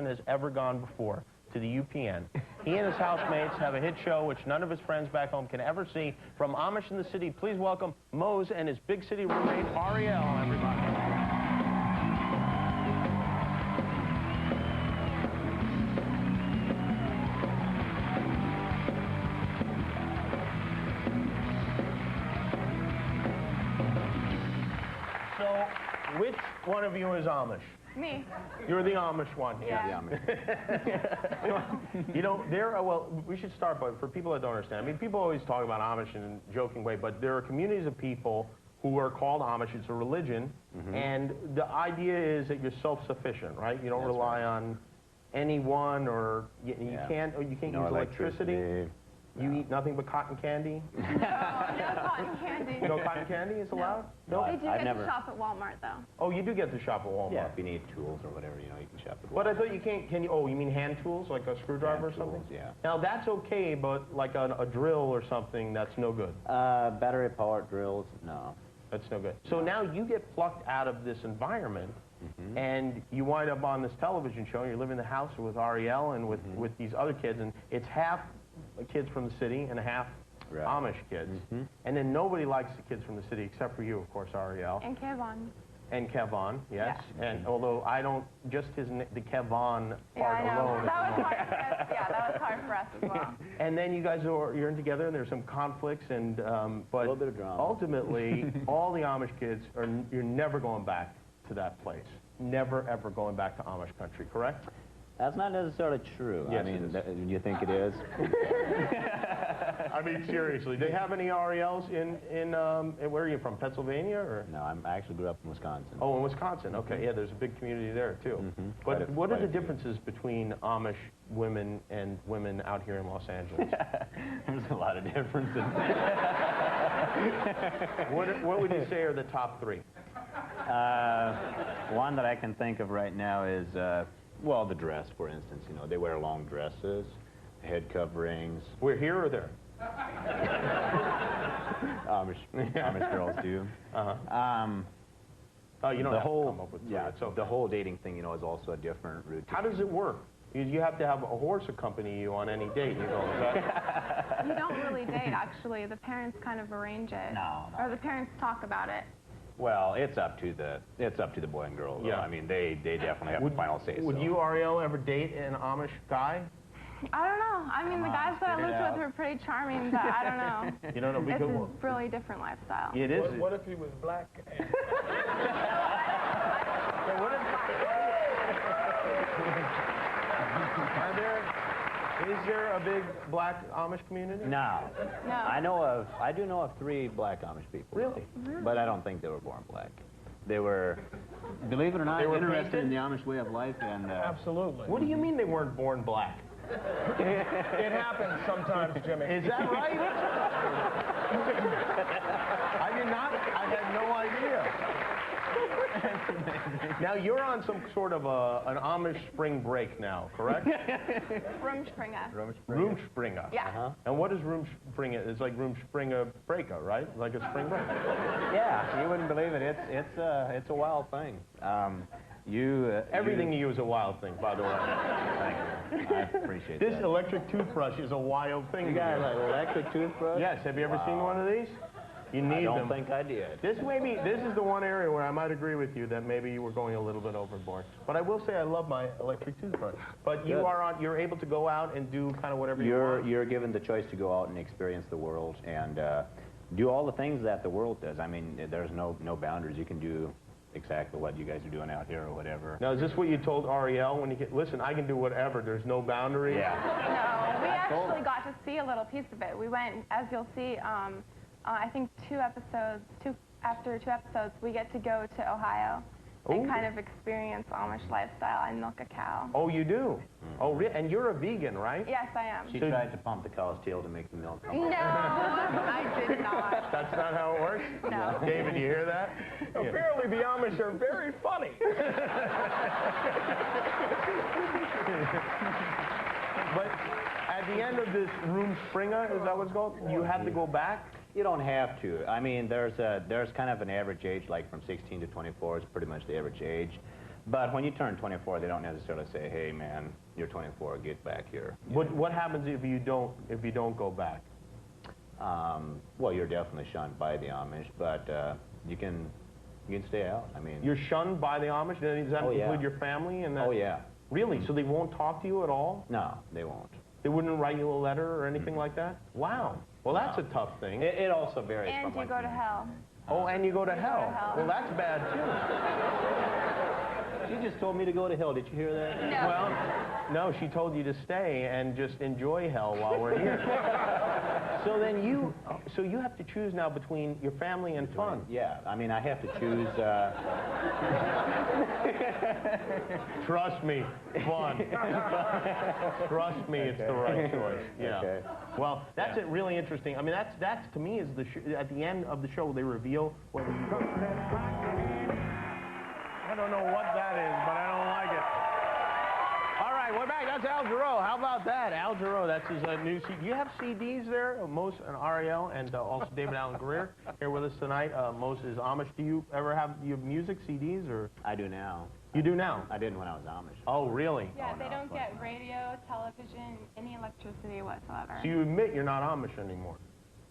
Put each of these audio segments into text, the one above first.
person has ever gone before to the UPN. He and his housemates have a hit show which none of his friends back home can ever see. From Amish in the City, please welcome Mose and his big city roommate, Ariel, everybody. So, which one of you is Amish? Me. You're the Amish one. Yeah. You know, well, we should start, but for people that don't understand, I mean, people always talk about Amish in a joking way, but there are communities of people who are called Amish. It's a religion, and the idea is that you're self-sufficient, right? You don't rely on anyone, or you can't use electricity. You eat nothing but cotton candy? No, no cotton candy. No cotton candy is allowed? No. They do get to shop at Walmart, though. Oh, you do get to shop at Walmart? Yeah, if you need tools or whatever, you know, you can shop at Walmart. But I thought you can't, oh, you mean hand tools, like a screwdriver or something? Yeah. Now, that's okay, but like a drill or something, that's no good. Battery-powered drills, no. That's no good. So now you get plucked out of this environment, and you wind up on this television show, and you live in the house with Ariel and with these other kids, and it's half kids from the city and half Amish kids. And then nobody likes the kids from the city except for you, of course, Ariel. And Kevon. And Kevon, yes. Yeah. And although I don't, just the Kevon part alone. That was hard for us. Yeah, that was hard for us as well. And then you guys you're in together, and there's some conflicts, and but a little bit of drama. Ultimately, all the Amish kids you're never going back to that place. Never ever going back to Amish country, correct? That's not necessarily true. Yes, I mean, you think it is? I mean, seriously, do they have any Ariels in where are you from, Pennsylvania, or? No, I actually grew up in Wisconsin. Oh, in Wisconsin, okay, yeah, there's a big community there, too. But what are the differences between Amish women and women out here in Los Angeles? There's a lot of differences. What would you say are the top three? One that I can think of right now is, well, the dress, for instance. You know, they wear long dresses, head coverings. We're here or there? Amish girls do. Oh, you don't have to come up with three. The whole dating thing, you know, is also a different routine. How does it work? You have to have a horse accompany you on any date. You go, is that? You don't really date, actually. The parents kind of arrange it. No. Or the parents talk about it. Well, it's up to the boy and girl. Though. Yeah. I mean, they definitely have the final say. Would you, Ariel, ever date an Amish guy? I don't know. I mean, the guys that I lived with were pretty charming, but I don't know. You don't know? It's a really different lifestyle. It is. What if he was black? Is there a big black Amish community? No. No. I do know of 3 black Amish people. Really? But I don't think they were born black. They were, believe it or not, interested in the Amish way of life, and Absolutely. What do you mean they weren't born black? It happens sometimes, Jimmy. Is that right? I did not. I had no idea. Now you're on some sort of an Amish spring break now, correct? Rumspringa. Rumspringa. Yeah. And what is Rumspringa? It's like Rumspringa breaka, right? Like a spring break. yeah, you wouldn't believe it. It's a wild thing. Everything you do is a wild thing, by the way. Thank you. I appreciate this that. electric toothbrush is a wild thing. You got an electric toothbrush? Yes. Have you ever seen one of these? You need them. I don't think I did. This is the one area where I might agree with you that maybe you were going a little bit overboard. But I will say I love my electric toothbrush. But you're able to go out and do kind of whatever you want. You're given the choice to go out and experience the world and do all the things that the world does. I mean, there's no boundaries. You can do exactly what you guys are doing out here or whatever. Now, is this what you told Ariel when you Listen, I can do whatever. There's no boundary? Yeah. No, we actually got to see a little piece of it. We went, as you'll see, I think after 2 episodes, we get to go to Ohio and kind of experience Amish lifestyle and milk a cow. Oh, you do? Oh, really? And you're a vegan, right? Yes, I am. She tried to pump the cow's tail to make the milk come No, I did not. That's not how it works? No. David, you hear that? Apparently the Amish are very funny. But at the end of this Rumspringa, is that what it's called? You have to go back? You don't have to. I mean, there's kind of an average age, like from 16 to 24 is pretty much the average age. But when you turn 24, they don't necessarily say, "Hey, man, you're 24. Get back here." What happens if you don't go back? Well, you're definitely shunned by the Amish, but you can stay out. I mean, You're shunned by the Amish? Does that include your family? And that? Oh yeah. Really? So they won't talk to you at all? No, they won't. They wouldn't write you a letter or anything like that? Wow. Well, that's a tough thing. It also varies And from you one go to community. hell. Oh, and you go to hell. hell. Well, that's bad too. She just told me to go to hell. Did you hear that? No. Well, no, she told you to stay and just enjoy hell while we're here. So then you have to choose now between your family and fun. Yeah, I mean, I have to choose. Trust me, fun. Trust me, it's the right choice. Yeah. Okay. Well, that's it. Really interesting. I mean, that's to me is at the end of the show they reveal whether you. I don't know what that is, but I don't like it. All right, we're back. That's Al Jarreau. How about that? Al Jarreau, that's his new CD. You have CDs there, Mose and Ariel, and also David Allen Greer here with us tonight. Mose is Amish. Do you ever have music CDs? Or I do now. you do now? I didn't when I was Amish. Oh, really? Yeah, Oh, they no, don't get radio, television, any electricity whatsoever. So you admit you're not Amish anymore?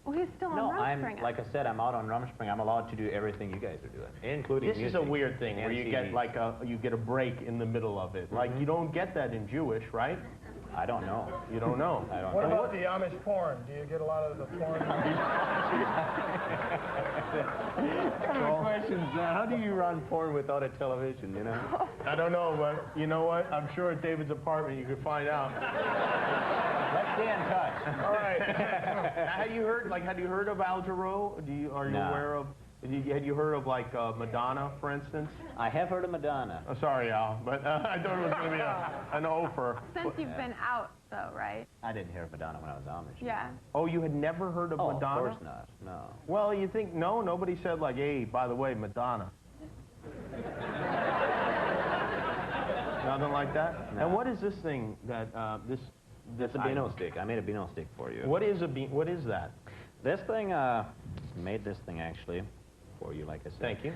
Well, he's still No, on Rumspringa. like I said, I'm out on Rumspring. I'm allowed to do everything you guys are doing, including This is music a weird thing where and you get CDs. like you get a break in the middle of it. Like you don't get that in Jewish, right? I don't know. You don't know. I don't What know. about the Amish porn? Do you get a lot of the porn? Questions. How do you run porn without a television? You know. I don't know, but you know what? I'm sure at David's apartment you could find out. Let's stay in touch. All right. Have you heard of Al Jarreau? Are you No. aware of? Had you heard of like Madonna, for instance? I have heard of Madonna. Oh, sorry, Al, but I thought it was going to be an offer. Since you've been out, though, right? I didn't hear of Madonna when I was Amish. Yeah. Oh, you had never heard of Oh, Madonna? of course not. No. Well, you think no? Nobody said like, hey, by the way, Madonna. Nothing like that. No. And what is this thing that this? It's a Beano stick. I made a Beano stick for you. What is What is that? This thing, made this thing actually for you, like I said. Thank you.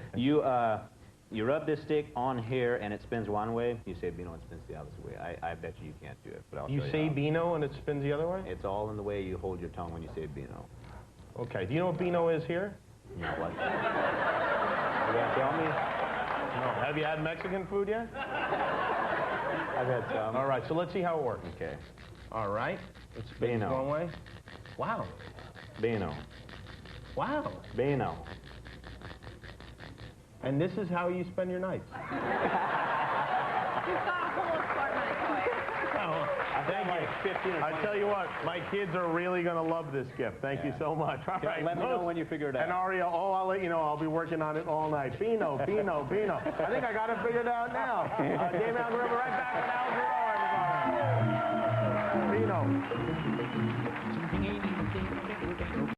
You rub this stick on here and it spins one way. You say Beano, it spins the opposite way. I bet you can't do it, but I'll You show say how. Beano and it spins the other way? It's all in the way you hold your tongue when you say Beano. Okay. Do you know what Beano is here? You know what? Are you gonna tell me? No. Have you had Mexican food yet? I've had some. All right. So let's see how it works. Okay. All right. It spins Beano. one way. Wow. Beano. Wow. Beano. And this is how you spend your nights. He's got a whole assortment of toys. Thank you. 15 or I tell you what, my kids are really going to love this gift. Thank you Yeah. so much. All right. Let me know when you figure it out. And Ariel, I'll let you know. I'll be working on it all night. Beano, Beano, Beano. I think I got it figured out now. Dave Allen, we'll be right back with Al Jarreau, everybody. Beano.